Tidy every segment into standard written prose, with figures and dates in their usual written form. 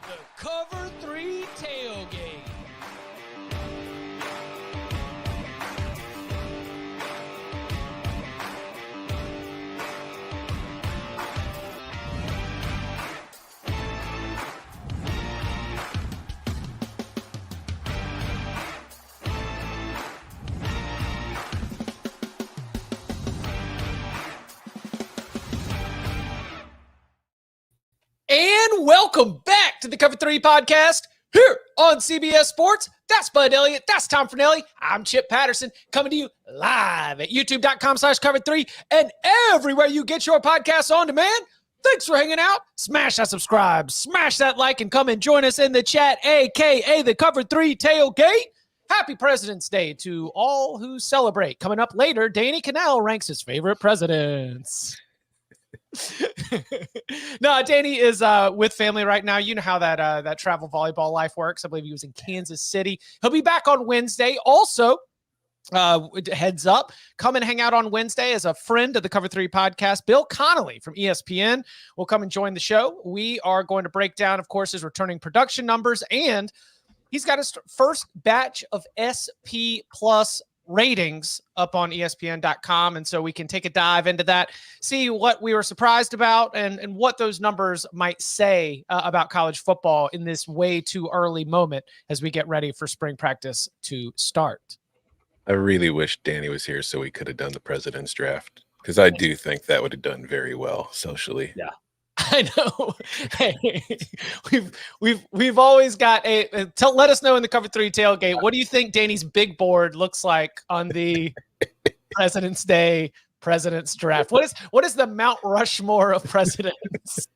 The Cover 3 Tailgate. And welcome back to the Cover 3 podcast here on CBS Sports. That's Bud Elliott. That's Tom Fornelli. I'm Chip Patterson coming to you live at youtube.com/Cover3 and everywhere you get your podcasts on demand. Thanks for hanging out. Smash that subscribe, smash that like, and come and join us in the chat, a.k.a. the Cover 3 Tailgate. Happy President's Day to all who celebrate. Coming up later, Danny Kanell ranks his favorite presidents. No, Danny is with family right now. You know how that travel volleyball life works. I believe he was in Kansas City. He'll be back on Wednesday. Also, heads up, come and hang out on Wednesday as a friend of the Cover 3 podcast. Bill Connolly from ESPN will come and join the show. We are going to break down, of course, his returning production numbers, and he's got his first batch of SP Plus ratings up on ESPN.com. And so we can take a dive into that, see what we were surprised about and what those numbers might say about college football in this way too early moment as we get ready for spring practice to start. I really wish Danny was here so we could have done the president's draft, because I do think that would have done very well socially. Yeah. I know. Hey, we've always got let us know in the Cover 3 Tailgate, what do you think Danny's big board looks like on the President's Day President's Draft? What is the Mount Rushmore of presidents?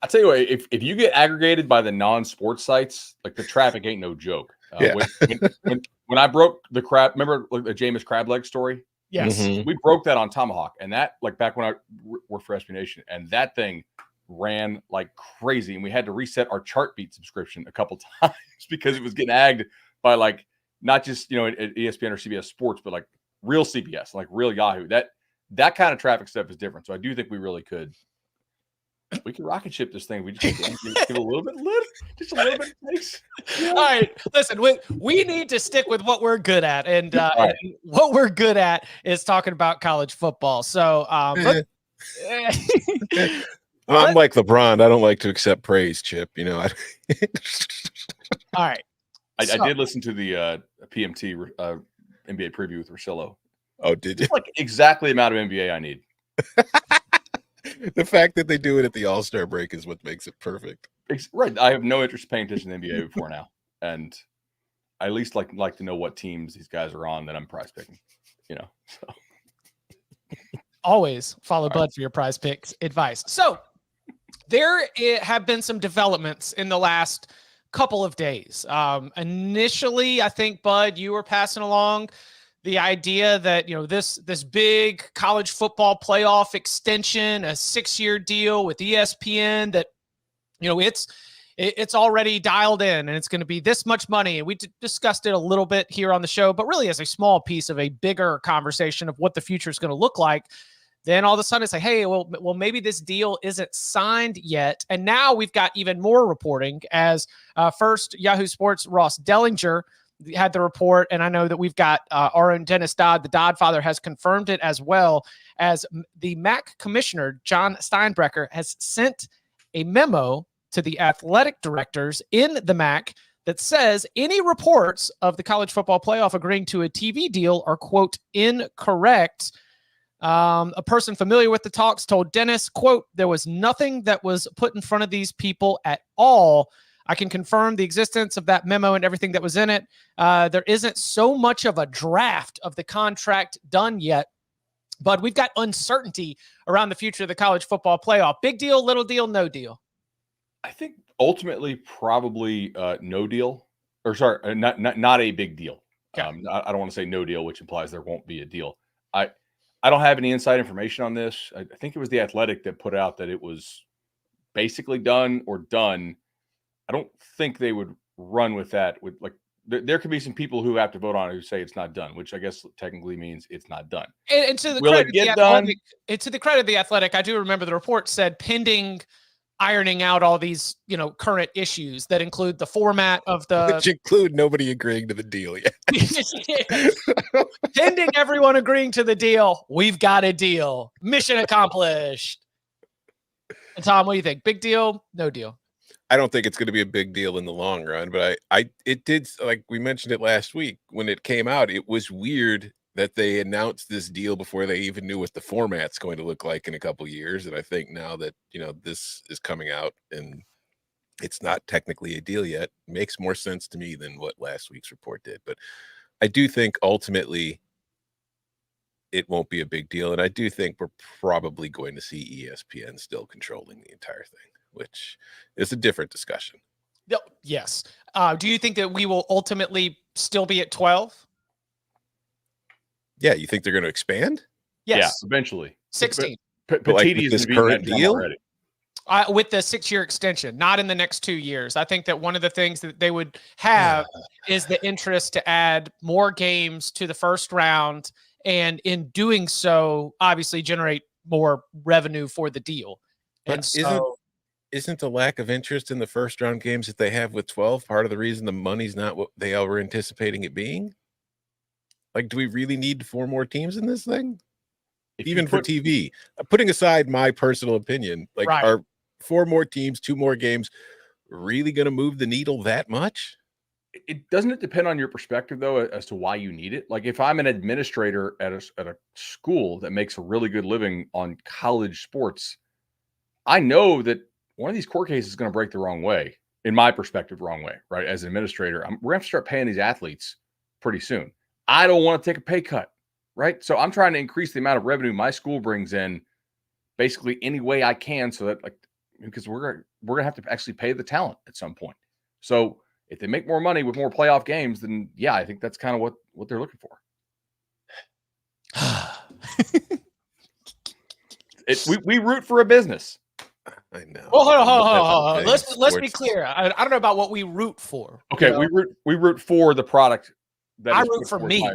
I tell you what, if you get aggregated by the non-sports sites, like the traffic ain't no joke. Yeah. When I broke the crab, remember the Jameis crab leg story? Yes. Mhm. We broke that on Tomahawk, and that, like, back when I worked for SB Nation, and that thing ran like crazy, and we had to reset our Chartbeat subscription a couple times because it was getting agged by, like, not just, you know, at ESPN or CBS Sports, but like real CBS, like real Yahoo. That kind of traffic stuff is different. So I do think we really could rocket ship this thing. We just give a little bit, just a little bit. Nice. All right, listen, we need to stick with what we're good at, and what we're good at is talking about college football. So, I'm like LeBron. I don't like to accept praise, Chip. You know. All right. I did listen to the PMT NBA preview with Rosillo. Oh, did you? Like exactly the amount of NBA I need. The fact that they do it at the All-Star break is what makes it perfect. Right. I have no interest in paying attention to the NBA before now, and I at least like to know what teams these guys are on that I'm prize picking. You know. So. Always follow Bud for your prize picks advice. So there have been some developments in the last couple of days. Initially, I think, Bud, you were passing along the idea that, you know, this big college football playoff extension, a 6-year deal with ESPN, that, you know, it's already dialed in and it's going to be this much money. And we discussed it a little bit here on the show, but really as a small piece of a bigger conversation of what the future is going to look like. Then all of a sudden it's like, hey, well, maybe this deal isn't signed yet. And now we've got even more reporting as first Yahoo Sports' Ross Dellinger had the report. And I know that we've got our own Dennis Dodd, the Dodd father, has confirmed it, as well as the MAC commissioner, John Steinbrecher, has sent a memo to the athletic directors in the MAC that says any reports of the college football playoff agreeing to a TV deal are, quote, incorrect. A person familiar with the talks told Dennis, quote, there was nothing that was put in front of these people at all. I can confirm the existence of that memo and everything that was in it. There isn't so much of a draft of the contract done yet, but we've got uncertainty around the future of the college football playoff. Big deal, little deal, no deal. I think ultimately probably no deal, or sorry, not a big deal. Okay. I don't want to say no deal, which implies there won't be a deal. I don't have any inside information on this. I think it was The Athletic that put out that it was basically done or done. I don't think they would run with that. With, like, there could be some people who have to vote on it who say it's not done, which I guess technically means it's not done. And to the Will credit it get of the done? Athletic, to the credit of The Athletic, I do remember the report said pending ironing out all these, current issues that include the format of the Which include nobody agreeing to the deal yet. pending everyone agreeing to the deal. We've got a deal. Mission accomplished. And Tom, what do you think? Big deal? No deal? I don't think it's going to be a big deal in the long run, but it did, like we mentioned it last week when it came out, it was weird that they announced this deal before they even knew what the format's going to look like in a couple of years. And I think now that, this is coming out and it's not technically a deal yet, makes more sense to me than what last week's report did. But I do think ultimately it won't be a big deal. And I do think we're probably going to see ESPN still controlling the entire thing, which is a different discussion. Yes. Do you think that we will ultimately still be at 12? Yeah, you think they're going to expand? Yes. Yeah, eventually. 16. But like with this current deal? With the 6-year extension, not in the next 2 years. I think that one of the things that they would have is the interest to add more games to the first round, and in doing so, obviously generate more revenue for the deal. But and so, isn't the lack of interest in the first round games that they have with 12 part of the reason the money's not what they all were anticipating it being? Like, do we really need 4 more teams in this thing? Even for TV, putting aside my personal opinion, like, are 4 more teams, 2 more games really going to move the needle that much? It doesn't depend on your perspective, though, as to why you need it. Like, if I'm an administrator at a school that makes a really good living on college sports, I know that one of these court cases is going to break the wrong way, in my perspective, wrong way, right? As an administrator, we're going to have to start paying these athletes pretty soon. I don't want to take a pay cut, right? So I'm trying to increase the amount of revenue my school brings in basically any way I can, so that, like, because we're going to have to actually pay the talent at some point. So if they make more money with more playoff games, then yeah, I think that's kind of what they're looking for. We root for a business. I know. Well, hold on. Let's be clear. I don't know about what we root for. Okay, we root for the product. I root for me.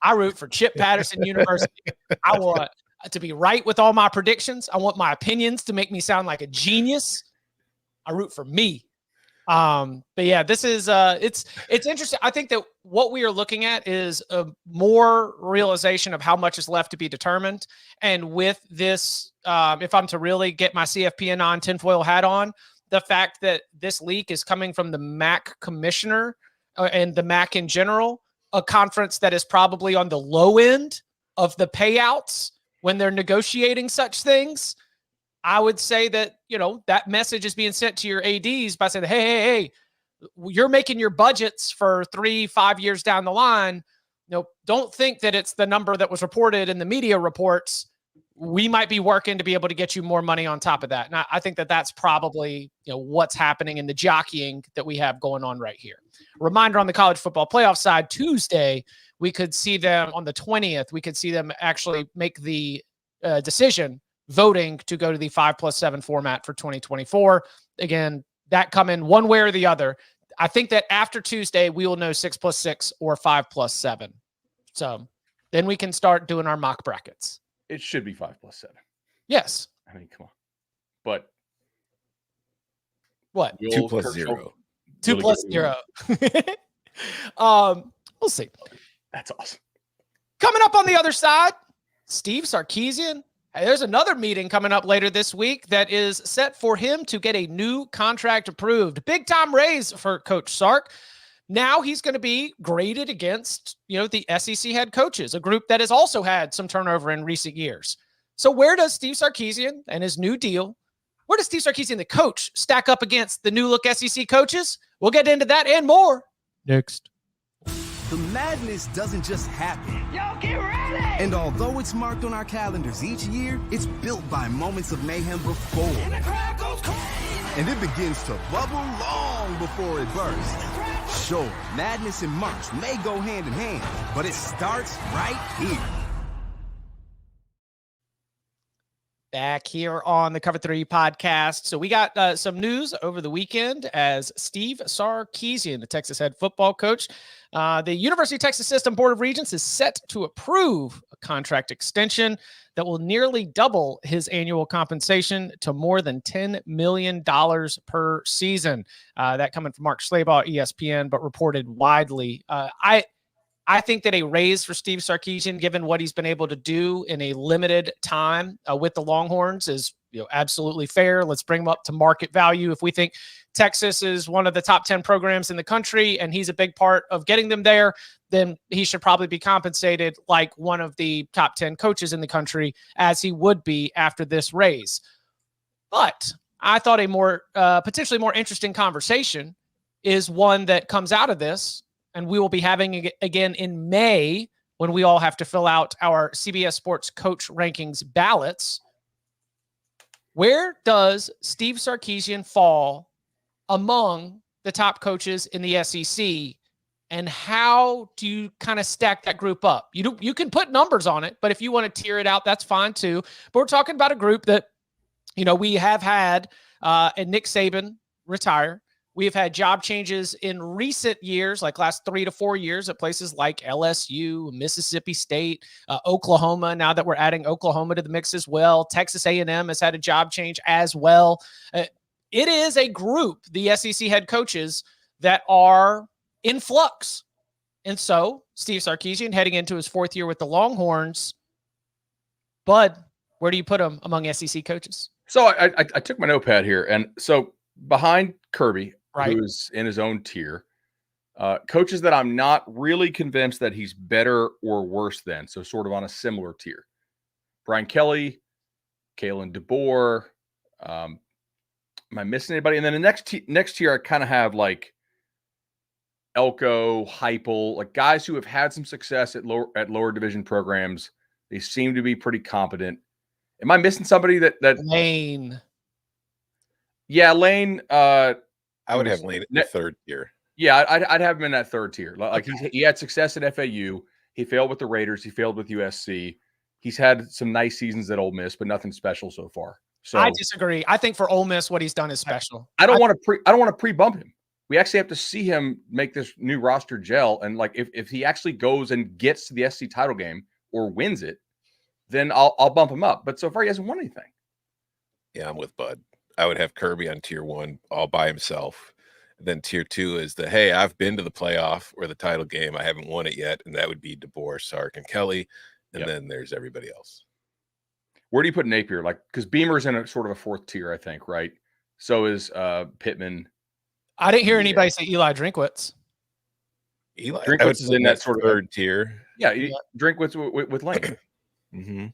I root for Chip Patterson University. I want to be right with all my predictions. I want my opinions to make me sound like a genius. I root for me. But yeah, this is it's interesting. I think that what we are looking at is a more realization of how much is left to be determined. And with this, if I'm to really get my CFP tinfoil hat on, the fact that this leak is coming from the MAC commissioner and the MAC in general, a conference that is probably on the low end of the payouts when they're negotiating such things, I would say that, that message is being sent to your ADs by saying, hey, you're making your budgets for 3-5 years down the line. Don't think that it's the number that was reported in the media reports. We might be working to be able to get you more money on top of that. And I think that that's probably, what's happening in the jockeying that we have going on right here. Reminder on the college football playoff side, Tuesday, we could see them on the 20th. We could see them actually make the decision voting to go to the 5+7 format for 2024. Again, that come in one way or the other. I think that after Tuesday, we will know 6+6 or 5+7. So then we can start doing our mock brackets. It should be 5+7. Yes. I mean, come on. But what? 2 + 0. 2 + 0. We'll see. That's awesome. Coming up on the other side, Steve Sarkisian. Hey, there's another meeting coming up later this week that is set for him to get a new contract approved. Big time raise for Coach Sark. Now he's going to be graded against, the SEC head coaches, a group that has also had some turnover in recent years. So where does Steve Sarkisian and his new deal, where does Steve Sarkisian, the coach, stack up against the new look SEC coaches? We'll get into that and more next. The madness doesn't just happen. Yo, get ready! And although it's marked on our calendars each year, it's built by moments of mayhem before. And the crowd goes crazy! And it begins to bubble long before it bursts. Sure, madness and March may go hand in hand, but it starts right here. Back here on the Cover 3 podcast. So we got some news over the weekend as Steve Sarkisian, the Texas head football coach, the University of Texas System Board of Regents is set to approve a contract extension that will nearly double his annual compensation to more than $10 million per season. That coming from Mark Schlabach, ESPN, but reported widely. I think that a raise for Steve Sarkisian, given what he's been able to do in a limited time with the Longhorns, is absolutely fair. Let's bring him up to market value. If we think Texas is one of the top 10 programs in the country and he's a big part of getting them there, then he should probably be compensated like one of the top 10 coaches in the country, as he would be after this raise. But I thought a more potentially more interesting conversation is one that comes out of this, and we will be having it again in May when we all have to fill out our CBS Sports Coach Rankings ballots. Where does Steve Sarkisian fall among the top coaches in the SEC, and how do you kind of stack that group up? You can put numbers on it, but if you want to tier it out, that's fine too. But we're talking about a group that, we have had and Nick Saban retire. We have had job changes in recent years, like last 3 to 4 years, at places like LSU, Mississippi State, Oklahoma. Now that we're adding Oklahoma to the mix as well, Texas A&M has had a job change as well. It is a group, the SEC head coaches, that are in flux. And so Steve Sarkisian heading into his 4th year with the Longhorns. Bud, where do you put him among SEC coaches? So I took my notepad here, and so behind Kirby, right, who's in his own tier, coaches that I'm not really convinced that he's better or worse than, so sort of on a similar tier. Brian Kelly, Kalen DeBoer. Am I missing anybody? And then the next tier, I kind of have like Elko, Heupel, like guys who have had some success at lower division programs. They seem to be pretty competent. Am I missing somebody that Lane? Yeah, Lane. I would have Lane in the 3rd tier. Yeah, I'd have him in that 3rd tier. Like he had success at FAU. He failed with the Raiders. He failed with USC. He's had some nice seasons at Ole Miss, but nothing special so far. So I disagree. I think for Ole Miss, what he's done is special. I don't want to pre-bump him. We actually have to see him make this new roster gel. And like if he actually goes and gets to the SC title game or wins it, then I'll bump him up. But so far he hasn't won anything. Yeah, I'm with Bud. I would have Kirby on tier 1 all by himself. And then tier 2 is hey, I've been to the playoff or the title game. I haven't won it yet. And that would be DeBoer, Sark, and Kelly. And then there's everybody else. Where do you put Napier? Like, because Beamer's in a sort of a 4th tier, I think, right? So is Pittman. I didn't hear anybody say Eli Drinkwitz. Eli Drinkwitz is in that sort of 3rd tier. Yeah, Drinkwitz with Lane. Mm-hmm.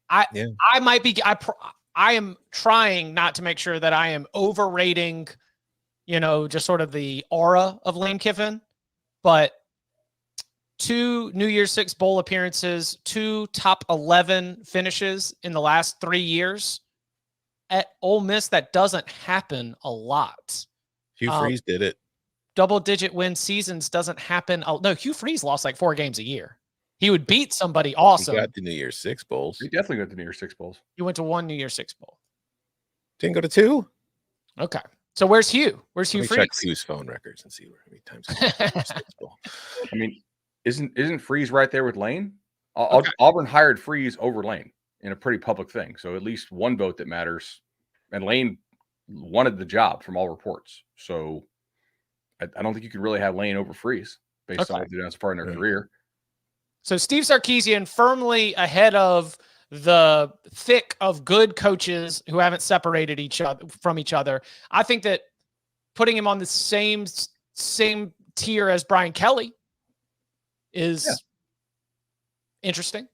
I might be. I am trying not to make sure that I am overrating, just sort of the aura of Lane Kiffin, but 2 New Year's Six bowl appearances, 2 top 11 finishes in the last 3 years at Ole Miss. That doesn't happen a lot. Hugh Freeze did it. Double-digit win seasons doesn't happen. No, Hugh Freeze lost like 4 games a year. He would beat somebody awesome. He got the New Year's Six bowls. He definitely got the New Year's Six bowls. He went to 1 New Year's Six bowl. Didn't go to 2? Okay. So where's Hugh? Where's Hugh Freeze? Check Hugh's phone records and see how many times he got the New Year's Six bowl. I mean, isn't Freeze right there with Lane? Okay. Auburn hired Freeze over Lane in a pretty public thing. So at least one vote that matters. And Lane wanted the job from all reports. So I don't think you could really have Lane over Freeze based on what they've done so far in their career. So Steve Sarkisian firmly ahead of the thick of good coaches who haven't separated each other from each other. I think that putting him on the same tier as Brian Kelly is interesting.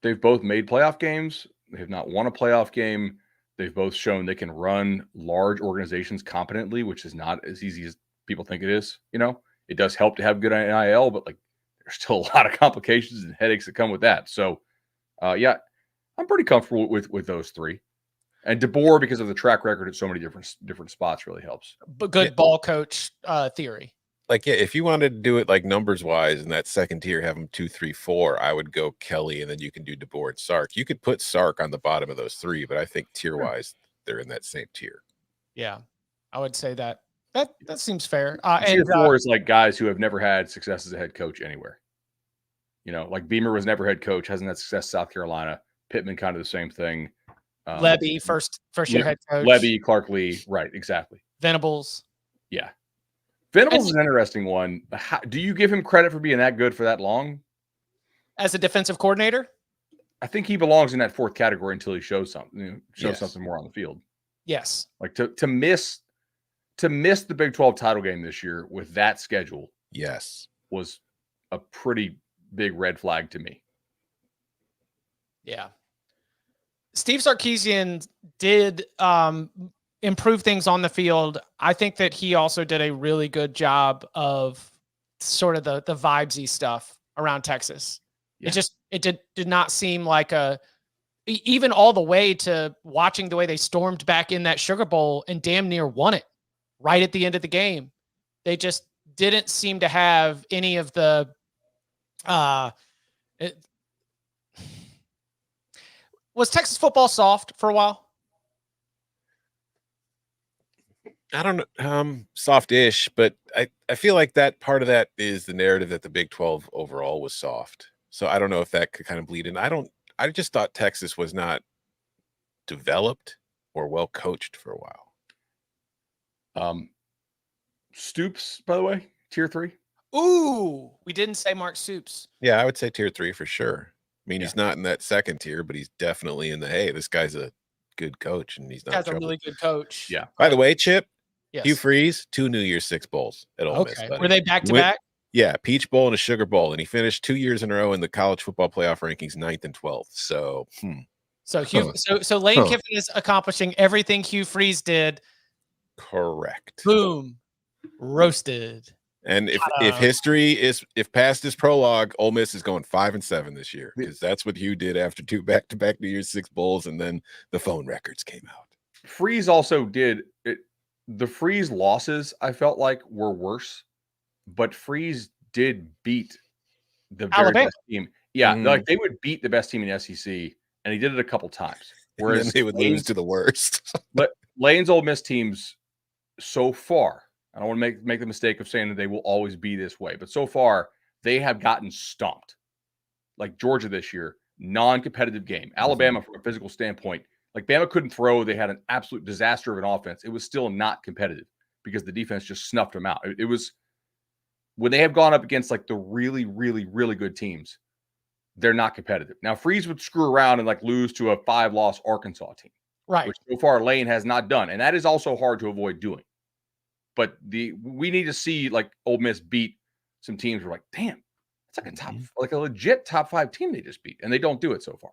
They've both made playoff games. They have not won a playoff game. They've both shown they can run large organizations competently, which is not as easy as people think it is. It does help to have good NIL, but there's still a lot of complications and headaches that come with that. So, I'm pretty comfortable with those 3. And DeBoer, because of the track record at so many different spots, really helps. But good ball coach theory. Like, yeah, if you wanted to do it like numbers wise in that second tier, have them 2, 3, 4, I would go Kelly, and then you can do DeBoer and Sark. You could put Sark on the bottom of those 3, but I think tier wise, they're in that same tier. Yeah, I would say that seems fair. Tier 4 is like guys who have never had success as a head coach anywhere. You know, like Beamer was never head coach, hasn't had success in South Carolina. Pittman, kind of the same thing. Levy, first year head coach. Levy, Clark Lee, right? Exactly. Venables. Yeah. Venables is an interesting one. Do you give him credit for being that good for that long? As a defensive coordinator? I think he belongs in that 4th category until he shows something, something more on the field. Yes. Like to miss the Big 12 title game this year with that schedule, yes, was a pretty big red flag to me. Yeah. Steve Sarkisian did improve things on the field. I think that he also did a really good job of sort of the vibesy stuff around Texas. Yeah. It did not seem like even all the way to watching the way they stormed back in that Sugar Bowl and damn near won it right at the end of the game. They just didn't seem to have any of the was Texas football soft for a while? I don't know, soft-ish, but I feel like that part of that is the narrative that the Big 12 overall was soft. So I don't know if that could kind of bleed in. I just thought Texas was not developed or well coached for a while. Stoops, by the way, tier 3. Ooh, we didn't say Mark Stoops. Yeah, I would say tier 3 for sure. I mean, he's not in that second tier, but he's definitely in the, hey, this guy's a good coach, and he's not. He's a really good coach. Yeah. By the way, Chip, yes. Hugh Freeze, 2 New Year's Six bowls at Ole Miss. Were they back to back? Yeah, Peach Bowl and a Sugar Bowl, and he finished 2 years in a row in the college football playoff rankings, 9th and 12th. So, so Lane Kiffin is accomplishing everything Hugh Freeze did. Correct. Boom, roasted. And if past is prologue, Ole Miss is going 5-7 this year, because that's what Hugh did after 2 back-to-back New Year's Six bowls, and then the phone records came out. Freeze also did it. The Freeze losses, I felt like, were worse, but Freeze did beat the very best team. Yeah, like they would beat the best team in the SEC, and he did it a couple times. Whereas they would lose to the worst. But Lane's Ole Miss teams so far, I don't want to make the mistake of saying that they will always be this way, but so far they have gotten stomped. Like Georgia this year, non-competitive game. Alabama, from a physical standpoint, like Bama couldn't throw. They had an absolute disaster of an offense. It was still not competitive because the defense just snuffed them out. It was when they have gone up against like the really, really, really good teams, they're not competitive. Now, Freeze would screw around and like lose to a 5-loss Arkansas team, right? Which so far Lane has not done, and that is also hard to avoid doing. But we need to see like Ole Miss beat some teams. We're like, damn, it's like a legit top 5 team they just beat, and they don't do it so far.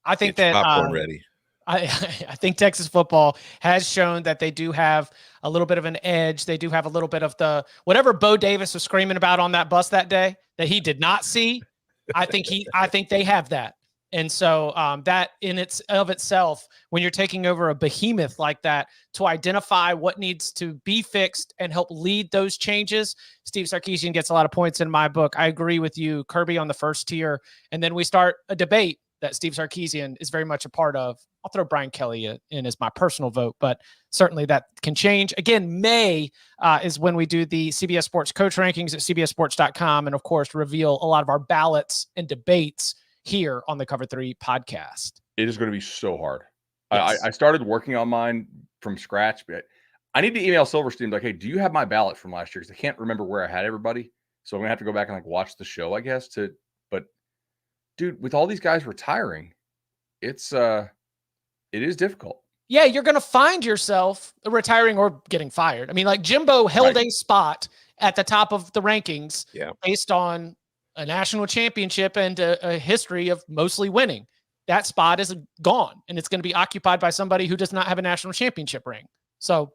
I think that popcorn ready. I think Texas football has shown that they do have a little bit of an edge. They do have a little bit of the whatever Bo Davis was screaming about on that bus that day that he did not see. I think they have that. And so that in itself, when you're taking over a behemoth like that, to identify what needs to be fixed and help lead those changes, Steve Sarkisian gets a lot of points in my book. I agree with you, Kirby, on the first tier. And then we start a debate that Steve Sarkisian is very much a part of. I'll throw Brian Kelly in as my personal vote, but certainly that can change. Again, May is when we do the CBS Sports Coach Rankings at cbssports.com, and of course, reveal a lot of our ballots and debates here on the Cover 3 podcast. It is going to be so hard. Yes. I started working on mine from scratch, but I need to email Silverstein like, hey, do you have my ballot from last year? Because I can't remember where I had everybody. So I'm going to have to go back and like watch the show, I guess. But dude, with all these guys retiring, it is difficult. Yeah, you're going to find yourself retiring or getting fired. I mean, like Jimbo held a spot at the top of the rankings based on a national championship and a history of mostly winning. That spot is gone, and it's going to be occupied by somebody who does not have a national championship ring. So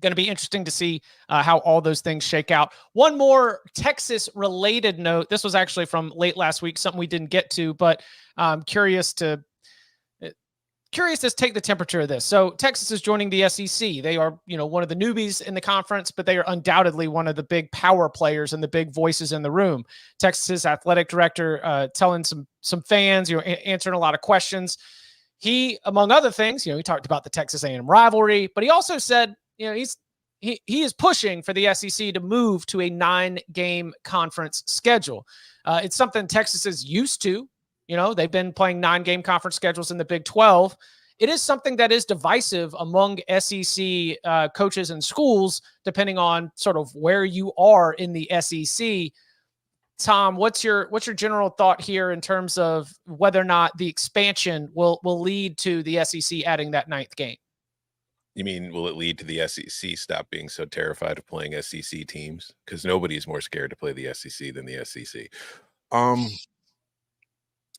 going to be interesting to see how all those things shake out. One more Texas-related note. This was actually from late last week, something we didn't get to, but I'm curious to curious to take the temperature of this. So Texas is joining the SEC. They are, one of the newbies in the conference, but they are undoubtedly one of the big power players and the big voices in the room. Texas's athletic director telling some fans, answering a lot of questions. He, among other things, he talked about the Texas A&M rivalry, but he also said, he is pushing for the SEC to move to a 9-game conference schedule. It's something Texas is used to. They've been playing 9-game conference schedules in the Big 12. It is something that is divisive among SEC coaches and schools, depending on sort of where you are in the SEC. Tom, what's your general thought here in terms of whether or not the expansion will lead to the SEC adding that 9th game? You mean, will it lead to the SEC stop being so terrified of playing SEC teams? Because nobody's more scared to play the SEC than the SEC.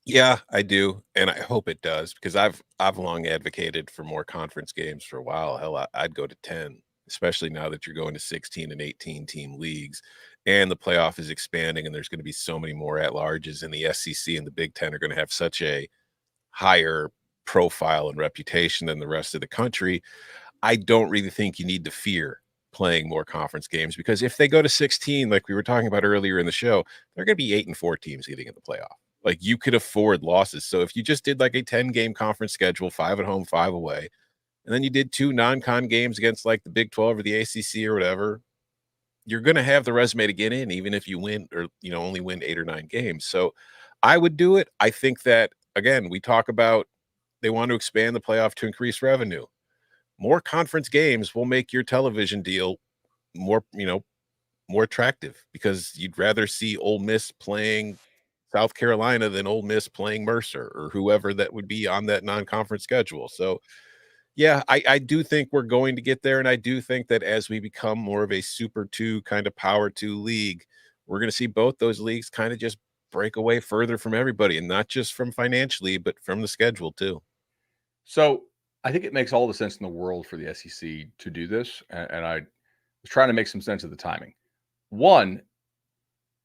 Yeah, I do, and I hope it does, because I've long advocated for more conference games for a while. Hell, I'd go to 10, especially now that you're going to 16 and 18 team leagues, and the playoff is expanding, and there's going to be so many more at-larges, and the SEC and the Big Ten are going to have such a higher profile and reputation than the rest of the country. I don't really think you need to fear playing more conference games, because if they go to 16, like we were talking about earlier in the show, they're going to be 8-4 teams getting in the playoff. Like, you could afford losses. So if you just did like a 10-game conference schedule, 5 at home, 5 away, and then you did 2 non-con games against like the Big 12 or the ACC or whatever, you're going to have the resume to get in, even if you win or, only win 8 or 9 games. So I would do it. I think that, again, we talk about they want to expand the playoff to increase revenue. More conference games will make your television deal more, more attractive, because you'd rather see Ole Miss playing South Carolina than Ole Miss playing Mercer or whoever that would be on that non-conference schedule. So, yeah, I do think we're going to get there, and I do think that as we become more of a Super 2 kind of Power 2 league, we're going to see both those leagues kind of just break away further from everybody, and not just from financially, but from the schedule too. So I think it makes all the sense in the world for the SEC to do this, and I was trying to make some sense of the timing. One,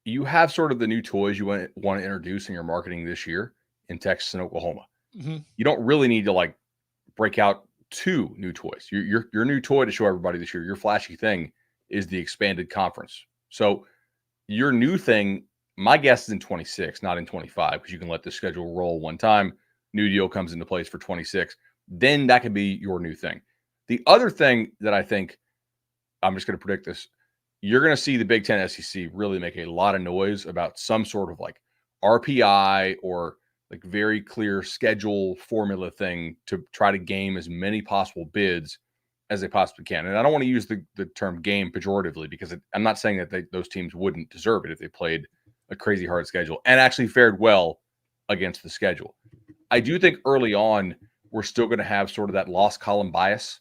you have sort of the new toys you want to introduce in your marketing this year in Texas and Oklahoma. Mm-hmm. You don't really need to like break out 2 new toys. Your new toy to show everybody this year, your flashy thing, is the expanded conference. So your new thing, my guess, is in 26, not in 25, because you can let the schedule roll one time. New deal comes into place for 26. Then that could be your new thing. The other thing that I think, I'm just going to predict this, you're going to see the Big Ten SEC really make a lot of noise about some sort of like RPI or like very clear schedule formula thing to try to game as many possible bids as they possibly can. And I don't want to use the term game pejoratively, because I'm not saying that those teams wouldn't deserve it if they played a crazy hard schedule and actually fared well against the schedule. I do think early on, we're still going to have sort of that loss column bias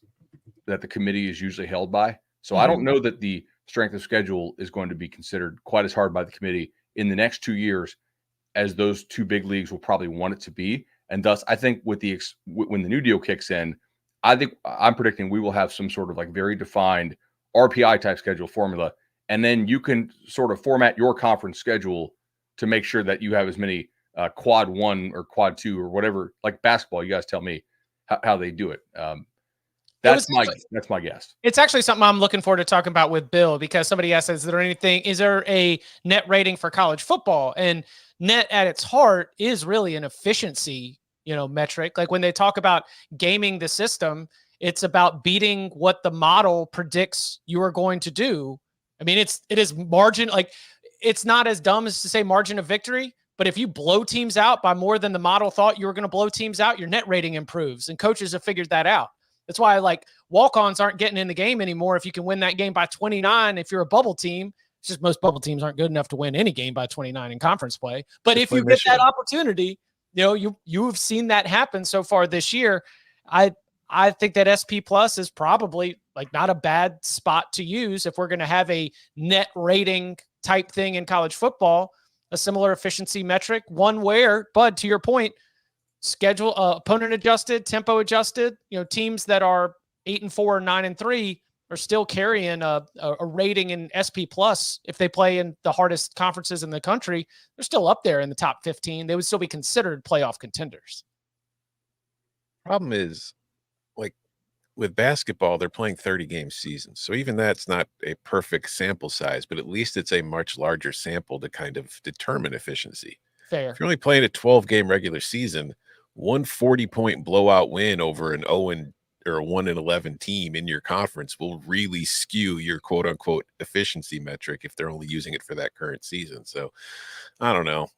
that the committee is usually held by. So I don't know that the strength of schedule is going to be considered quite as hard by the committee in the next 2 years as those 2 big leagues will probably want it to be. And thus, I think when the new deal kicks in, I'm predicting we will have some sort of like very defined RPI type schedule formula. And then you can sort of format your conference schedule to make sure that you have as many quad 1 or quad 2 or whatever, like basketball. You guys tell me how they do it. That's my guess. It's actually something I'm looking forward to talking about with Bill, because somebody asked, is there a net rating for college football? And net at its heart is really an efficiency, metric. Like when they talk about gaming the system, it's about beating what the model predicts you are going to do. I mean, it is margin. Like, it's not as dumb as to say margin of victory, but if you blow teams out by more than the model thought you were going to blow teams out, your net rating improves, and coaches have figured that out. That's why like walk-ons aren't getting in the game anymore. If you can win that game by 29, if you're a bubble team, it's just most bubble teams aren't good enough to win any game by 29 in conference play. But if you get that opportunity, you've seen that happen so far this year. I think that SP Plus is probably like not a bad spot to use if we're going to have a net rating type thing in college football, a similar efficiency metric, one where, Bud, to your point, schedule opponent adjusted, tempo adjusted, teams that are 8-4 or 9-3 are still carrying a rating in SP Plus. If they play in the hardest conferences in the country, they're still up there in the top 15. They would still be considered playoff contenders. Problem is, like with basketball, they're playing 30-game seasons. So even that's not a perfect sample size, but at least it's a much larger sample to kind of determine efficiency. Fair. If you're only playing a 12-game regular season, one 40-point blowout win over an 0 or a 1-11 team in your conference will really skew your quote unquote efficiency metric if they're only using it for that current season. So I don't know.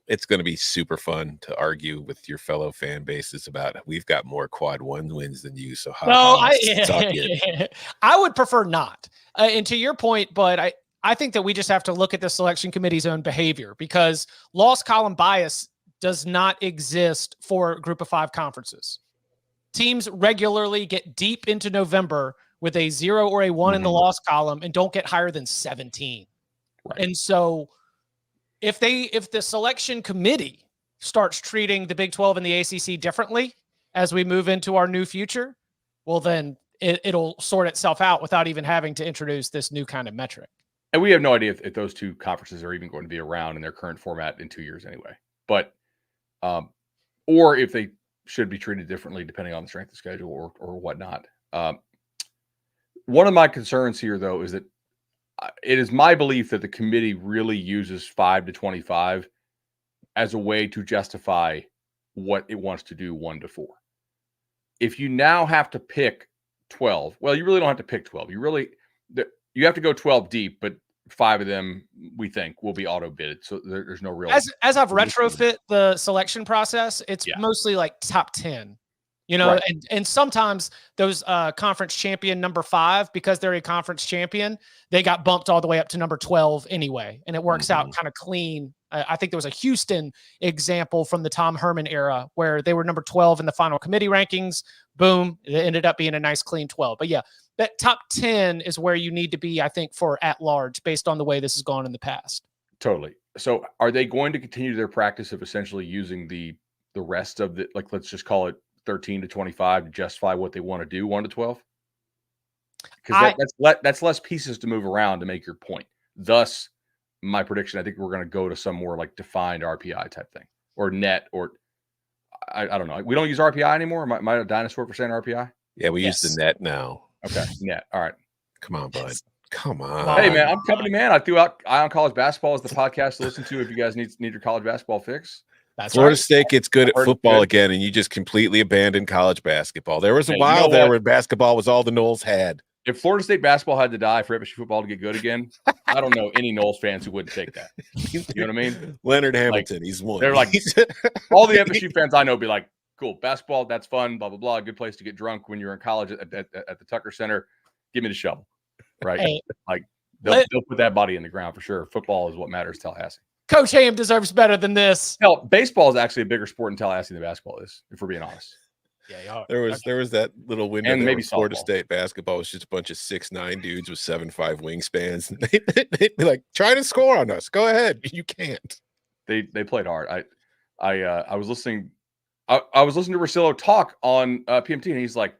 It's going to be super fun to argue with your fellow fan bases about we've got more quad one wins than you. So suck it. I would prefer not. And to your point, but I think that we just have to look at the selection committee's own behavior, because loss column bias does not exist for group of 5 conferences. Teams regularly get deep into November with a 0 or a 1 in the loss column and don't get higher than 17. Right. And so if the selection committee starts treating the Big 12 and the ACC differently as we move into our new future, well, then it'll sort itself out without even having to introduce this new kind of metric. And we have no idea if those two conferences are even going to be around in their current format in 2 years anyway. But, or if they should be treated differently depending on the strength of schedule or whatnot. One of my concerns here, though, is that it is my belief that the committee really uses 5 to 25 as a way to justify what it wants to do 1 to 4. If you now have to pick 12, well, you really don't have to pick 12. You have to go 12 deep, but 5 of them we think will be auto bidded. So there's no real. As I've retrofit the selection process, it's mostly like top 10. Right. And sometimes those conference champion number 5, because they're a conference champion, they got bumped all the way up to number 12 anyway. And it works out kind of clean. I think there was a Houston example from the Tom Herman era where they were number 12 in the final committee rankings. Boom. It ended up being a nice clean 12. But yeah, that top 10 is where you need to be, I think, for at large based on the way this has gone in the past. Totally. So are they going to continue their practice of essentially using the rest of the, like, let's just call it 13 to 25 to justify what they want to do 1 to 12? Because that's less pieces to move around to make your point. Thus, my prediction, I think we're going to go to some more like defined RPI type thing or net, or I don't know. We don't use RPI anymore. Am I a dinosaur for saying RPI? Yeah, we use the net now. Okay, net. All right. Come on, bud. Come on. Hey, man, I'm company man. I threw out Eye on College Basketball as the podcast to listen to if you guys need your college basketball fix. That's Florida right. State gets good at football again, and you just completely abandoned college basketball. There was a while there where basketball was all the Noles had. If Florida State basketball had to die for FSU football to get good again, I don't know any Noles fans who wouldn't take that. You know what I mean? Leonard Hamilton, he's one. They're like, all the FSU fans I know be like, cool, basketball, that's fun, blah, blah, blah. Good place to get drunk when you're in college at the Tucker Center. Give me the shovel, right? Hey, like, they'll put that body in the ground for sure. Football is what matters, Tallahassee. Coach Ham deserves better than this. Hell, baseball is actually a bigger sport in Tallahassee than basketball is, if we're being honest. Yeah, there was that little window. And maybe Florida State basketball was just a bunch of 6'9" dudes with 7'5" wingspans. They'd be like, try to score on us. Go ahead. You can't. They played hard. I was listening. I was listening to Rosillo talk on PMT, and he's like,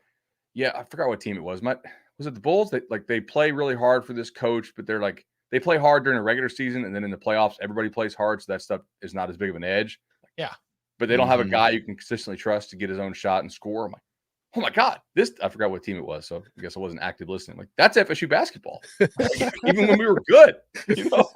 "Yeah, I forgot what team it was. Was it the Bulls? They play really hard for this coach, but they're like they play hard during the regular season, and then in the playoffs, everybody plays hard, so that stuff is not as big of an edge. Yeah, but they don't have a guy you can consistently trust to get his own shot and score. I'm like, oh my god, I forgot what team it was, so I guess I wasn't active listening. Like that's FSU basketball, even when we were good, you know."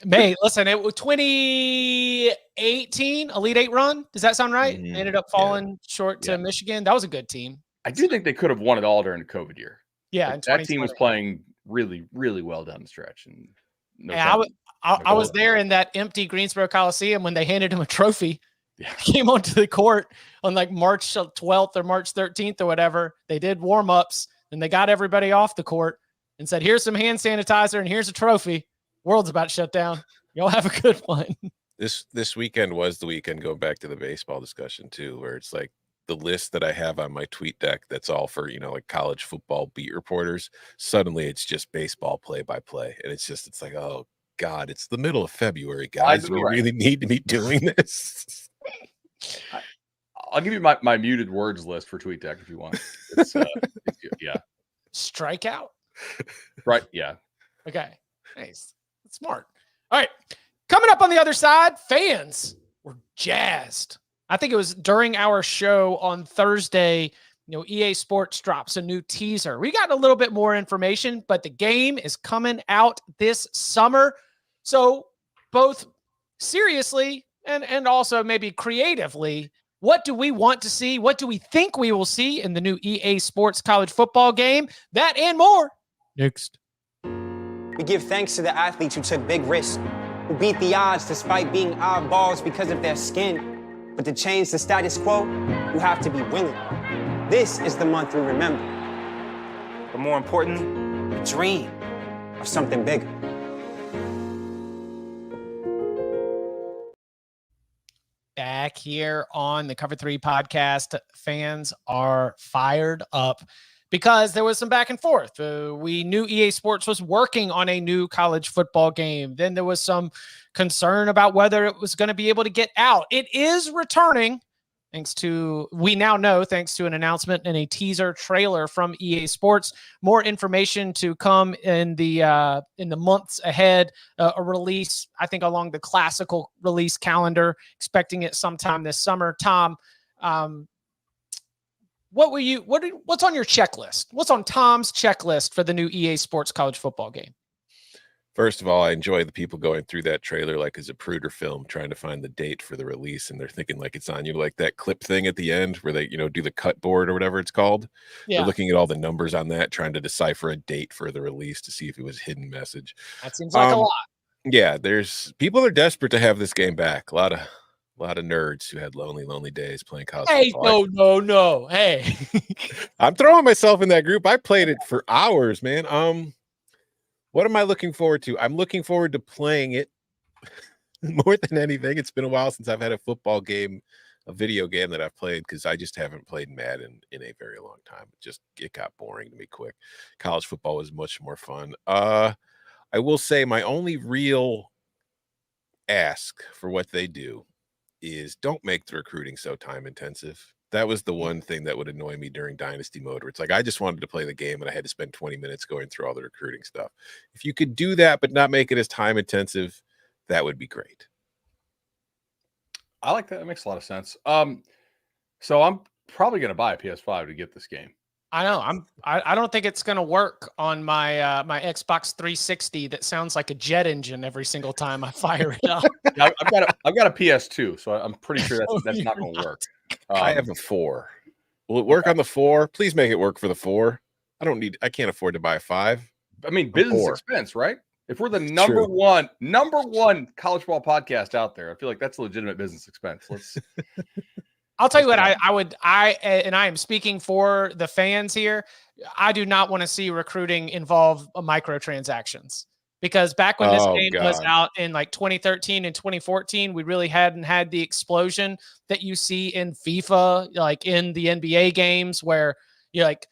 May, listen, it was 2018 Elite 8 run. Does that sound right? They ended up falling short to Michigan. That was a good team. I do think they could have won it all during the COVID year. Yeah, like, that team was playing really, really well down the stretch. And I was there in that empty Greensboro Coliseum when they handed him a trophy. Yeah. Came onto the court on like March 12th or March 13th or whatever. They did warm-ups, and they got everybody off the court and said, here's some hand sanitizer and here's a trophy. World's about to shut down. Y'all have a good one. This weekend was the weekend, going back to the baseball discussion too, where it's like the list that I have on my tweet deck that's all for, like college football beat reporters. Suddenly it's just baseball play-by-play. And it's like, oh God, it's the middle of February, guys. We really need to be doing this. I'll give you my muted words list for tweet deck if you want. It's yeah. Strikeout? Right. Yeah. Okay. Nice. That's smart. All right. Coming up on the other side, fans were jazzed I think it was during our show on Thursday, EA Sports drops a new teaser. We got a little bit more information, but the game is coming out this summer. So both seriously and also maybe creatively, what do we want to see? What do we think we will see in the new EA Sports college football game? That and more. Next. We give thanks to the athletes who took big risks, who beat the odds despite being oddballs because of their skin. But to change the status quo, you have to be willing. This is the month we remember. But more importantly, we dream of something bigger. Back here on the Cover 3 podcast, fans are fired up because there was some back and forth. We knew EA Sports was working on a new college football game. Then there was some concern about whether it was going to be able to get out. It is returning, we now know, thanks to an announcement and a teaser trailer from EA Sports. More information to come in the months ahead. A release, I think, along the classical release calendar, expecting it sometime this summer. Tom, what's on your checklist? What's on Tom's checklist for the new EA Sports college football game? First of all, I enjoy the people going through that trailer like a Zapruder film, trying to find the date for the release, and they're thinking like it's on like that clip thing at the end where they, do the cut board or whatever it's called. Yeah. They're looking at all the numbers on that, trying to decipher a date for the release to see if it was a hidden message. That seems like a lot. Yeah, there's people are desperate to have this game back. A lot of nerds who had lonely days playing college football. No. Hey, I'm throwing myself in that group. I played it for hours, man. What am I looking forward to? I'm looking forward to playing it more than anything. It's been a while since I've had a football game, a video game that I've played, because I just haven't played Madden in a very long time. It got boring to me quick. College football was much more fun. I will say my only real ask for what they do is don't make the recruiting so time intensive. That was the one thing that would annoy me during Dynasty mode, where it's like I just wanted to play the game and I had to spend 20 minutes going through all the recruiting stuff. If you could do that but not make it as time intensive, that would be great. I like that. It makes a lot of sense. So I'm probably going to buy a PS5 to get this game. I know. I don't think it's going to work on my my Xbox 360 that sounds like a jet engine every single time I fire it up. I've got a PS2, so I'm pretty sure that's not going to work. I have a 4. Will it work on the 4? Please make it work for the 4. I can't afford to buy a 5. I mean, business expense, right? If we're the number one college ball podcast out there, I feel like that's a legitimate business expense. I'll tell you what, I am speaking for the fans here. I do not want to see recruiting involve microtransactions, because back when this game was out in like 2013 and 2014, we really hadn't had the explosion that you see in FIFA, like in the NBA games, where you're like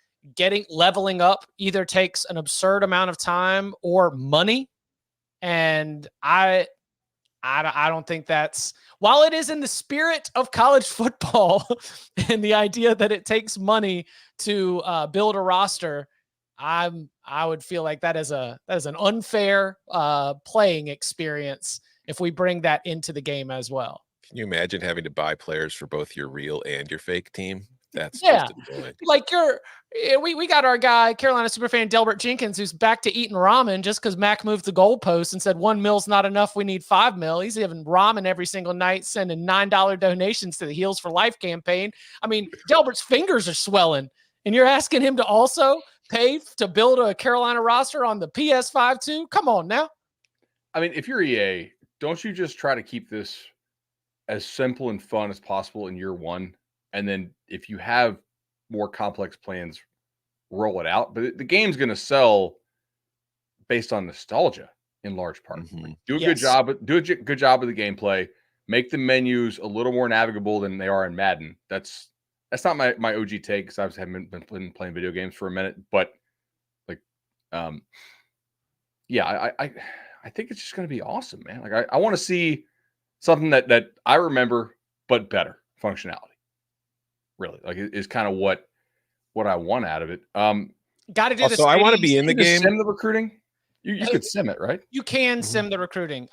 leveling up either takes an absurd amount of time or money. And I don't think that's, while it is in the spirit of college football and the idea that it takes money to build a roster, I would feel like that is an unfair playing experience if we bring that into the game as well. Can you imagine having to buy players for both your real and your fake team? That's just like we got our guy, Carolina superfan Delbert Jenkins, who's back to eating ramen just because Mac moved the goalpost and said $1 mill's not enough. We need $5 million. He's having ramen every single night, sending $9 donations to the Heals for Life campaign. I mean, Delbert's fingers are swelling, and you're asking him to also pay to build a Carolina roster on the PS5 too? Come on now. I mean, if you're EA, don't you just try to keep this as simple and fun as possible in year one? And then if you have more complex plans, roll it out. But the game's going to sell based on nostalgia in large part. Mm-hmm. Do a good job of the gameplay. Make the menus a little more navigable than they are in Madden. That's not my OG take, because I haven't been playing video games for a minute. But I think it's just going to be awesome, man. Like I want to see something that I remember, but better functionality. Really, like is kind of what I want out of it. Got to do this. So I want to be in the game. Sim the recruiting. You could sim it, right? You can sim the recruiting.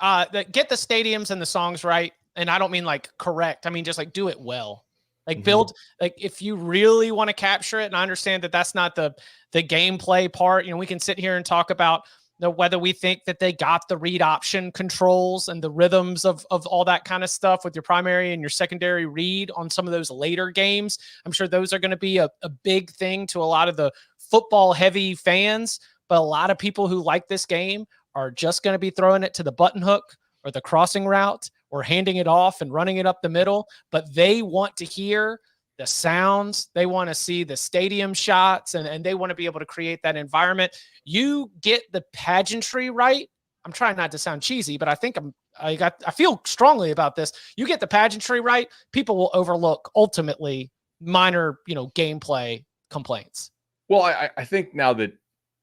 Get the stadiums and the songs right, And I don't mean like correct. I mean, just like do it well. Like Mhm. build, like if you really want to capture it, and I understand that that's not the gameplay part. We can sit here and talk about whether we think that they got the read option controls and the rhythms of all that kind of stuff with your primary and your secondary read on some of those later games. I'm sure those are going to be a big thing to a lot of the football heavy fans, but a lot of people who like this game are just going to be throwing it to the button hook or the crossing route or handing it off and running it up the middle. But they want to hear the sounds. They want to see the stadium shots, and they want to be able to create that environment. You get the pageantry right. I'm trying not to sound cheesy, but I think I feel strongly about this. You get the pageantry right, people will overlook ultimately minor, gameplay complaints. Well, I think now that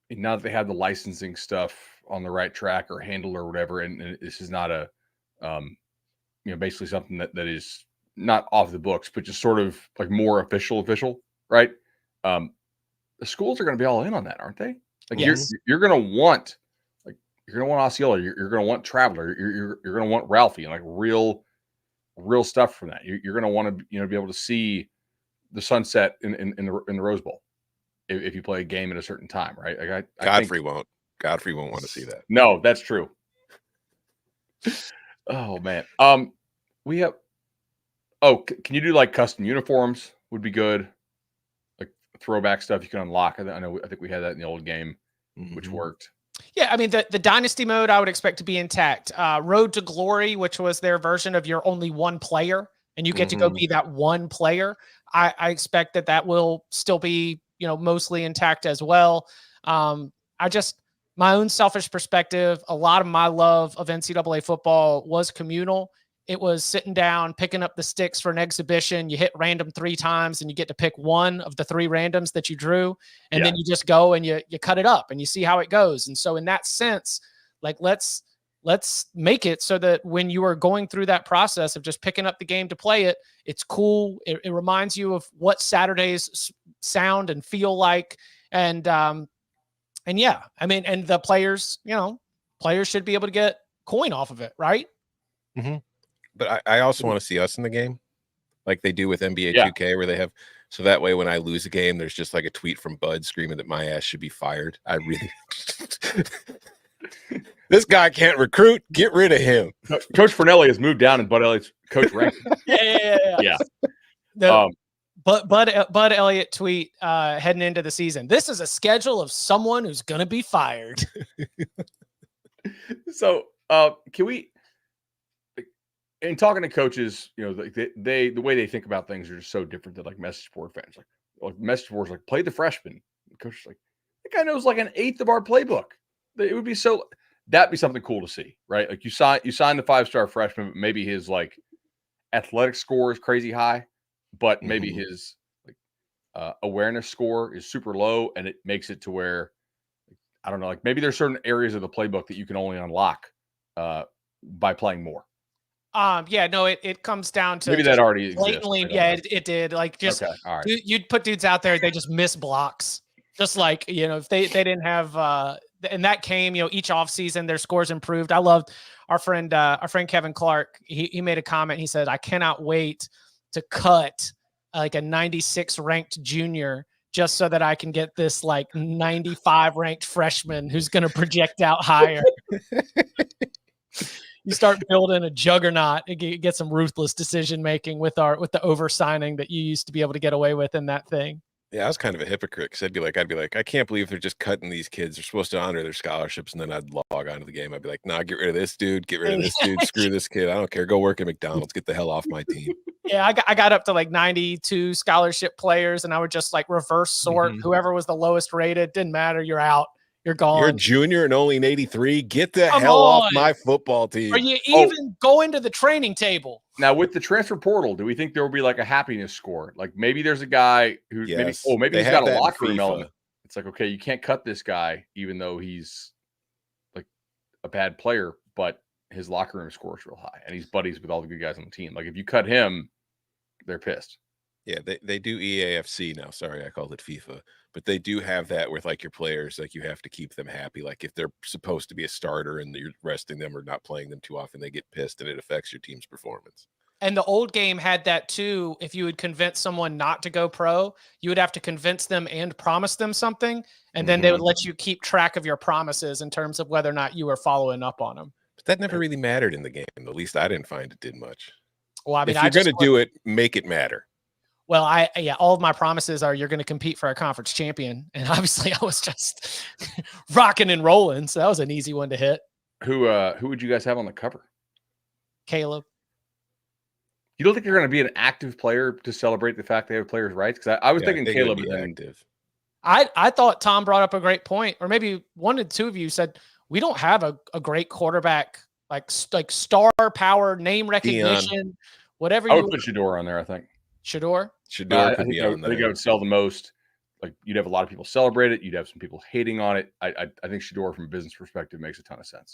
they have the licensing stuff on the right track or handled or whatever, and this is not a, basically something that is not off the books, but just sort of like more official, right? The schools are going to be all in on that, aren't they? Like Yes. you're going to want, Osceola, you're going to want Traveler, you're going to want Ralphie, and like real stuff from that. You're going to want to, be able to see the sunset in the Rose Bowl if you play a game at a certain time, right? Like Godfrey won't want to see that. No, that's true. Oh man. We have. Oh, can you do like custom uniforms? Would be good. Like throwback stuff you can unlock. I think we had that in the old game, which worked. Yeah, I mean, the dynasty mode I would expect to be intact. Road to Glory, which was their version of your only one player, and you get to go be that one player. I expect that will still be, mostly intact as well. My own selfish perspective, a lot of my love of NCAA football was communal. It was sitting down, picking up the sticks for an exhibition. You hit random 3 times and you get to pick one of the 3 randoms that you drew. And then you just go and you cut it up and you see how it goes. And so in that sense, like, let's make it so that when you are going through that process of just picking up the game to play it, it's cool. It reminds you of what Saturdays sound and feel like. And yeah, I mean, and the players should be able to get coin off of it. Right. Mm-hmm. But I also want to see us in the game, like they do with NBA 2K, where they have, so that way when I lose a game, there's just like a tweet from Bud screaming that my ass should be fired. I really, this guy can't recruit. Get rid of him. Coach Fornelli has moved down in Bud Elliott's coach ranking. Yeah. Bud Elliott tweet heading into the season. This is a schedule of someone who's going to be fired. So can we? In talking to coaches, the way they think about things are just so different than like message board fans. Like message boards, like play the freshman. The coach is like, that guy knows like an eighth of our playbook. It would be that'd be something cool to see, right? Like you sign the 5-star freshman, but maybe his like athletic score is crazy high, but maybe his like awareness score is super low, and it makes it to where, I don't know, like maybe there's certain areas of the playbook that you can only unlock by playing more. It comes down to maybe that already blatantly. exists. It did. Like just okay, all right. You'd put dudes out there, they just miss blocks. Just like, if they didn't have and that came, each offseason their scores improved. I loved our friend Kevin Clark. He made a comment. He said, I cannot wait to cut like a 96 ranked junior just so that I can get this like 95 ranked freshman who's going to project out higher. You start building a juggernaut, get some ruthless decision making with the oversigning that you used to be able to get away with in that thing. Yeah, I was kind of a hypocrite because I'd be like, I can't believe they're just cutting these kids. They're supposed to honor their scholarships, and then I'd log onto the game. I'd be like, nah, get rid of this dude. Get rid of this dude. Screw this kid. I don't care. Go work at McDonald's. Get the hell off my team. Yeah, I got up to like 92 scholarship players, and I would just like reverse sort. Whoever was the lowest rated, didn't matter. You're out. You're gone. You're a junior and only an 83. Get the hell off my football team. Are you even going to the training table? Now, with the transfer portal, do we think there will be like a happiness score? Like maybe there's a guy who maybe he's got a locker room element. It's like, okay, you can't cut this guy even though he's like a bad player, but his locker room score is real high and he's buddies with all the good guys on the team. Like if you cut him, they're pissed. Yeah, they do EAFC now. Sorry, I called it FIFA. but they do have that with like your players, like you have to keep them happy. Like if they're supposed to be a starter and you're resting them or not playing them too often, they get pissed and it affects your team's performance. And the old game had that too. If you would convince someone not to go pro, you would have to convince them and promise them something. And then they would let you keep track of your promises in terms of whether or not you were following up on them. But that never really mattered in the game. At least I didn't find it did much. Well, I mean, if you're going to do it, make it matter. Well, all of my promises are you're going to compete for a conference champion. And obviously I was just rocking and rolling. So that was an easy one to hit. Who would you guys have on the cover? Caleb. You don't think you're going to be an active player to celebrate the fact they have players' rights? Because I was thinking Caleb would be active. I thought Tom brought up a great point, or maybe one or two of you said we don't have a great quarterback like star power, name recognition, whatever. I would put Shador on there. I think Shador could be on there. I think I would sell the most. Like you'd have a lot of people celebrate it. You'd have some people hating on it. I think Shador from a business perspective makes a ton of sense.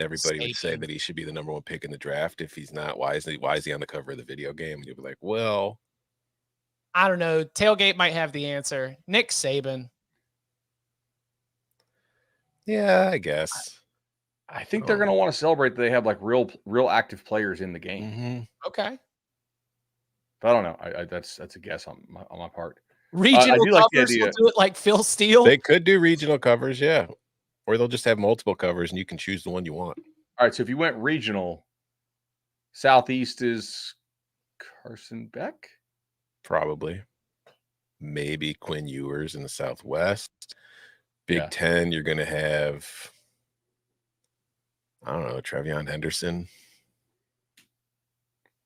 Everybody would say that he should be the number one pick in the draft. If he's not, why is he on the cover of the video game? And you'll be like, well, I don't know. Tailgate might have the answer. Nick Saban. Yeah, I guess. I think they're going to want to celebrate that they have like real active players in the game. Mm-hmm. Okay. But I don't know. That's a guess on my part. Regional covers will do it like Phil Steele. They could do regional covers, yeah. Or they'll just have multiple covers and you can choose the one you want. All right. So if you went regional, Southeast is Carson Beck? Probably. Maybe Quinn Ewers in the Southwest. Big Ten, you're going to have, I don't know, Trevion Henderson.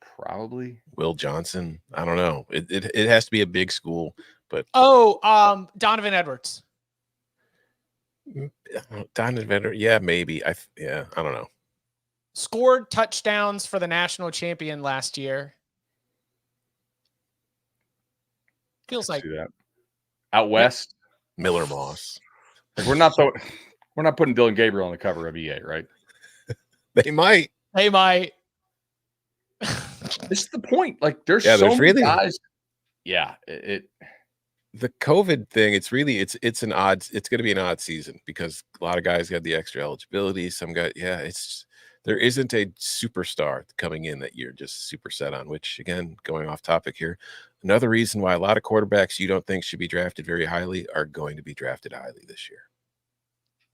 Probably. Will Johnson. I don't know. It has to be a big school, but. Donovan Edwards. Donovan Edwards. Yeah, maybe. I don't know. Scored touchdowns for the national champion last year. Feels like that. Out west, Miller Moss. Like we're not putting Dylan Gabriel on the cover of EA, right? They might. This is the point. Like there's so many really guys. Yeah, the COVID thing, it's going to be an odd season because a lot of guys got the extra eligibility. Some guys, there isn't a superstar coming in that you're just super set on, which again, going off topic here, another reason why a lot of quarterbacks you don't think should be drafted very highly are going to be drafted highly this year.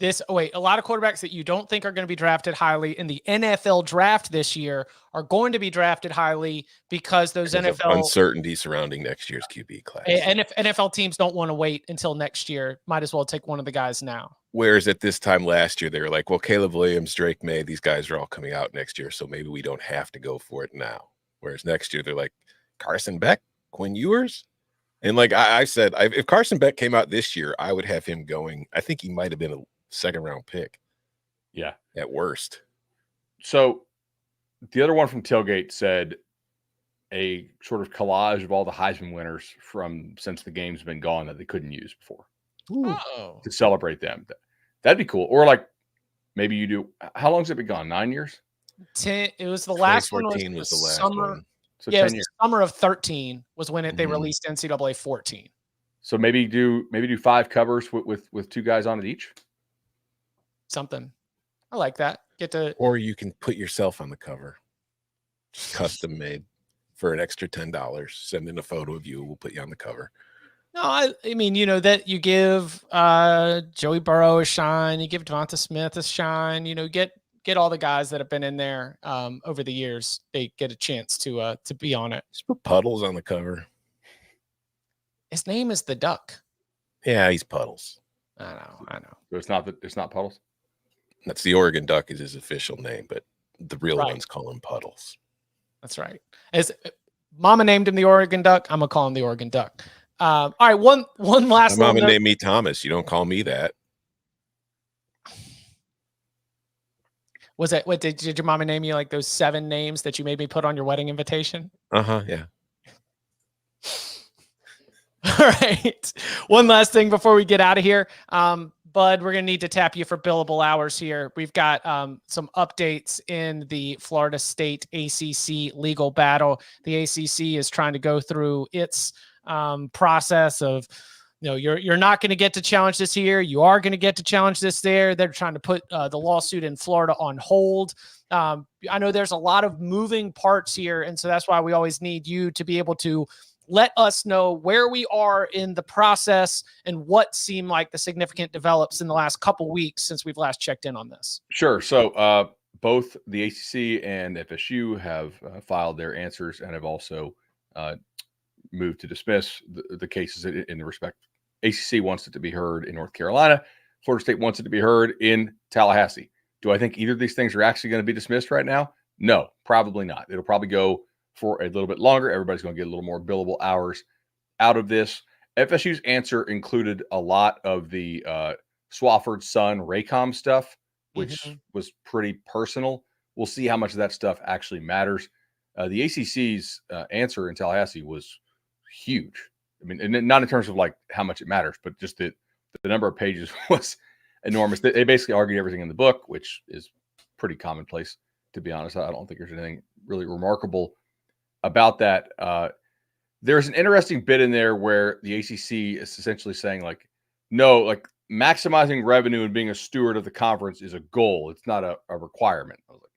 A lot of quarterbacks that you don't think are going to be drafted highly in the NFL draft this year are going to be drafted highly because NFL uncertainty surrounding next year's QB class. And if NFL teams don't want to wait until next year, might as well take one of the guys now. Whereas at this time last year, they were like, well, Caleb Williams, Drake May, these guys are all coming out next year, so maybe we don't have to go for it now. Whereas next year, they're like, Carson Beck, Quinn Ewers. And like I said, if Carson Beck came out this year, I would have him going. I think he might have been a second-round pick. Yeah. At worst. So the other one from Tailgate said a sort of collage of all the Heisman winners since the game's been gone that they couldn't use before. To celebrate them. That'd be cool. Or like maybe you do. How long has it been gone? 9 years? 10. It was the last one. Was the last one. So yeah, 10 years. The summer of 13 was when they released NCAA 14. So maybe do 5 covers with 2 guys on it each. Something. I like that. Or you can put yourself on the cover. Custom made for an extra $10. Send in a photo of you. We'll put you on the cover. No, I mean, that you give Joey Burrow a shine, you give Devonta Smith a shine, get all the guys that have been in there over the years. They get a chance to be on it. Just put Puddles on the cover. His name is the Duck. Yeah, he's Puddles. I know. So it's not Puddles. That's the Oregon Duck is his official name, but the real ones call him Puddles. That's right. As Mama named him the Oregon Duck, I'm gonna call him the Oregon Duck. All right, one last. My mama named me Thomas. You don't call me that. Was it? What did your mama name you like those 7 names that you made me put on your wedding invitation? Yeah. All right. One last thing before we get out of here. Bud, we're going to need to tap you for billable hours here. We've got some updates in the Florida State ACC legal battle. The ACC is trying to go through its process of you're not going to get to challenge this here. You are going to get to challenge this there. They're trying to put the lawsuit in Florida on hold. I know there's a lot of moving parts here, and so that's why we always need you to be able to let us know where we are in the process and what seemed like the significant develops in the last couple weeks since we've last checked in on this. Sure. So both the ACC and FSU have filed their answers and have also moved to dismiss the cases in the respect. ACC wants it to be heard in North Carolina. Florida State wants it to be heard in Tallahassee. Do I think either of these things are actually going to be dismissed right now? No, probably not. It'll probably go for a little bit longer. Everybody's going to get a little more billable hours out of this. FSU's answer included a lot of the Swafford Son Raycom stuff, which was pretty personal. We'll see how much of that stuff actually matters. The ACC's answer in Tallahassee was huge. I mean, and not in terms of like how much it matters, but just the number of pages was enormous. They basically argued everything in the book, which is pretty commonplace, to be honest. I don't think there's anything really remarkable about that. There's an interesting bit in there where the ACC is essentially saying like, no, like maximizing revenue and being a steward of the conference is a goal. It's not a requirement. I was like,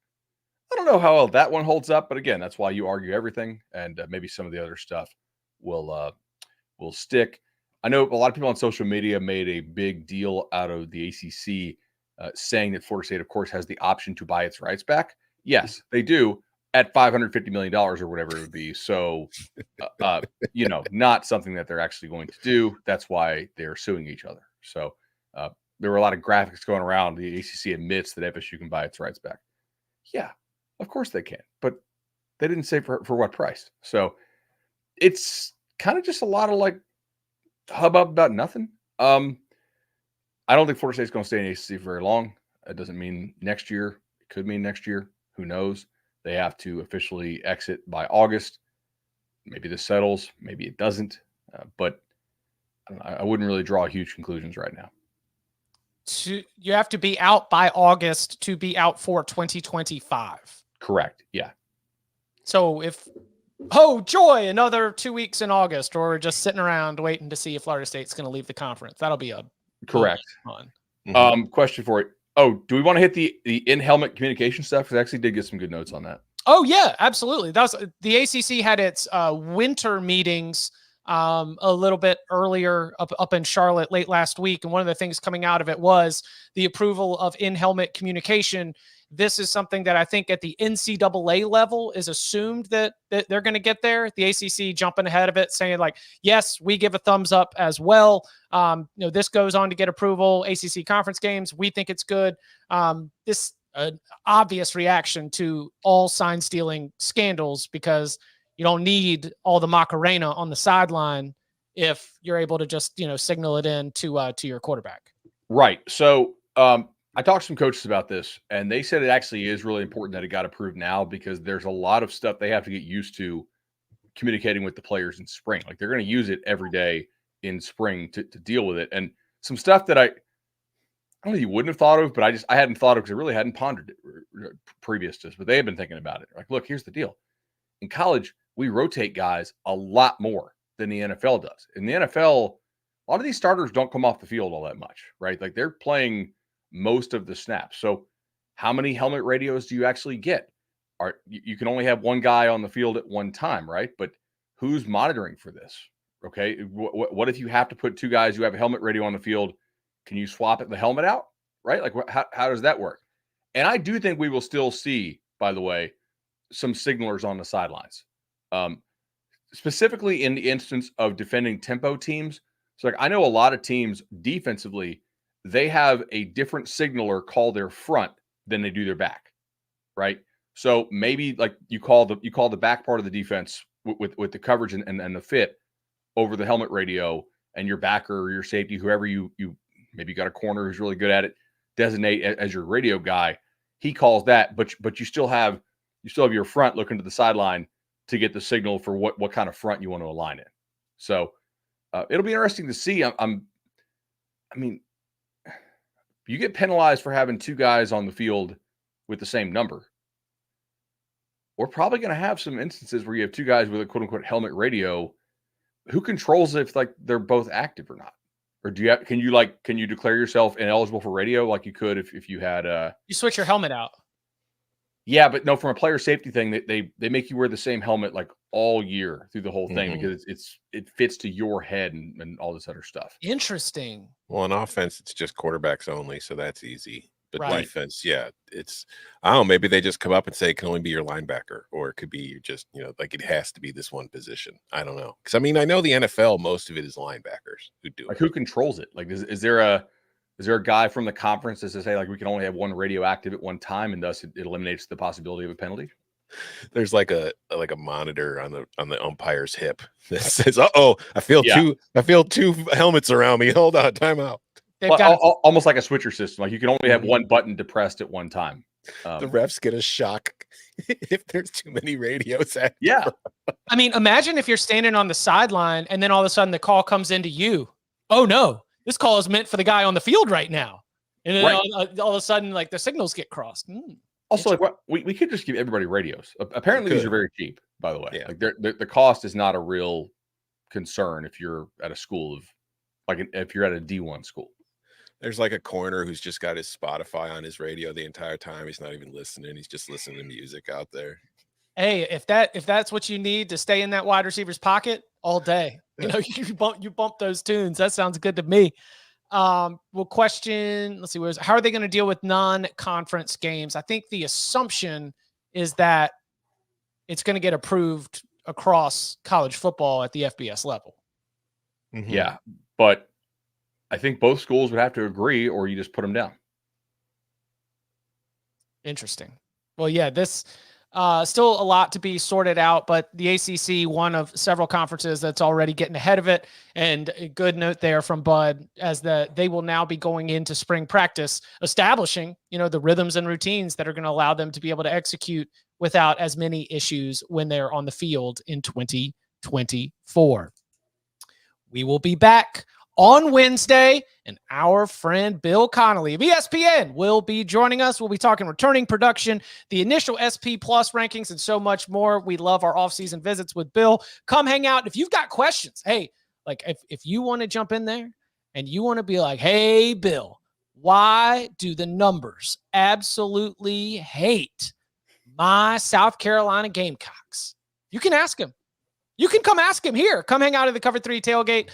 I don't know how well that one holds up, but again, that's why you argue everything, and maybe some of the other stuff will stick. I know a lot of people on social media made a big deal out of the ACC saying that Florida State, of course, has the option to buy its rights back. Yes, they do at $550 million or whatever it would be. So, not something that they're actually going to do. That's why they're suing each other. So there were a lot of graphics going around. The ACC admits that FSU can buy its rights back. Yeah, of course they can, but they didn't say for what price. So it's kind of just a lot of like hubbub about nothing. I don't think Florida State's going to stay in the ACC for very long. That doesn't mean next year. It could mean next year. Who knows? They have to officially exit by August. Maybe this settles. Maybe it doesn't. But I wouldn't really draw huge conclusions right now. You have to be out by August to be out for 2025. Correct. Yeah. So oh joy, another 2 weeks in August, or we're just sitting around waiting to see if Florida State's going to leave the conference. That'll be correct. Mm-hmm. Question for it. Oh, do we want to hit the in-helmet communication stuff? Because I actually did get some good notes on that. Oh yeah, absolutely. That was the ACC had its winter meetings a little bit earlier up in Charlotte late last week, and one of the things coming out of it was the approval of in-helmet communication. This is something that I think at the NCAA level is assumed that they're going to get there. The ACC jumping ahead of it, saying like, yes, we give a thumbs up as well. This goes on to get approval. ACC conference games, we think it's good. This an obvious reaction to all sign stealing scandals, because you don't need all the Macarena on the sideline if you're able to just signal it in to your quarterback. Right. So I talked to some coaches about this, and they said it actually is really important that it got approved now, because there's a lot of stuff they have to get used to communicating with the players in spring. Like they're going to use it every day in spring to deal with it. And some stuff that I don't know you wouldn't have thought of, but I hadn't thought of because I really hadn't pondered it previous to this, but they had been thinking about it. Like, look, here's the deal. In college, we rotate guys a lot more than the NFL does. In the NFL, a lot of these starters don't come off the field all that much, right? Like they're playing most of the snaps. So how many helmet radios do you actually get? You can only have one guy on the field at one time, right? But who's monitoring for this? Okay. What if you have to put two guys who have a helmet radio on the field? Can you swap the helmet out? Right? Like how does that work? And I do think we will still see, by the way, some signalers on the sidelines, specifically in the instance of defending tempo teams. So like I know a lot of teams defensively, they have a different signaler call their front than they do their back, right? So maybe like you call the back part of the defense with the coverage and the fit over the helmet radio, and your backer or your safety, whoever you maybe got a corner who's really good at it, designate as your radio guy. He calls that, but you still have your front looking to the sideline to get the signal for what kind of front you want to align in. So it'll be interesting to see. I mean, you get penalized for having two guys on the field with the same number. We're probably going to have some instances where you have two guys with a quote unquote helmet radio who controls if like they're both active or not? Or can you declare yourself ineligible for radio like you could if you had you switch your helmet out? Yeah, but no, from a player safety thing, they make you wear the same helmet like all year through the whole thing because it fits to your head and all this other stuff. Interesting. Well, on offense, it's just quarterbacks only, so that's easy. But Right. defense, yeah, I don't know, maybe they just come up and say it can only be your linebacker, or it could be just, like it has to be this one position. I don't know. Because I mean, I know the NFL, most of it is linebackers who do Like it. who controls it? Like is there a guy from the conference that says, hey, like we can only have one radio active at one time, and thus it eliminates the possibility of a penalty? There's like a monitor on the umpire's hip that says, "Uh-oh, I feel two helmets around me. Hold on, timeout." They've got Almost like a switcher system. Like you can only have one button depressed at one time. The refs get a shock if there's too many radios active. Yeah. I mean, imagine if you're standing on the sideline and then all of a sudden the call comes into you. Oh no, this call is meant for the guy on the field right now. And then all of a sudden, like the signals get crossed. Also, like we could just give everybody radios. Apparently, these are very cheap, by the way. Yeah. Like the cost is not a real concern if you're at a school if you're at a D1 school. There's like a corner who's just got his Spotify on his radio the entire time. He's not even listening. He's just listening to music out there. Hey, if that's what you need to stay in that wide receiver's pocket all day, you bump those tunes. That sounds good to me. We'll question, let's see, how are they going to deal with non-conference games? I think the assumption is that it's going to get approved across college football at the FBS level. Mm-hmm. Yeah, but I think both schools would have to agree, or you just put them down. Interesting. Well, yeah, this still a lot to be sorted out, but the ACC, one of several conferences that's already getting ahead of it. And a good note there from Bud, as they will now be going into spring practice, establishing, the rhythms and routines that are going to allow them to be able to execute without as many issues when they're on the field in 2024. We will be back on Wednesday, and our friend Bill Connolly of ESPN will be joining us. We'll be talking returning production, the initial SP Plus rankings, and so much more. We love our off-season visits with Bill. Come hang out. If you've got questions, hey, like if you want to jump in there and you want to be like, hey, Bill, why do the numbers absolutely hate my South Carolina Gamecocks? You can ask him. You can come ask him here. Come hang out at the Cover 3 tailgate.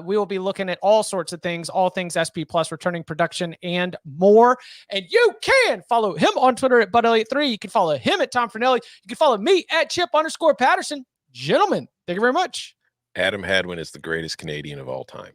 We will be looking at all sorts of things, all things SP Plus, returning production, and more. And you can follow him on Twitter at BudElliott3. You can follow him at Tom Fernelli. You can follow me at Chip_Patterson. Gentlemen, thank you very much. Adam Hadwin is the greatest Canadian of all time.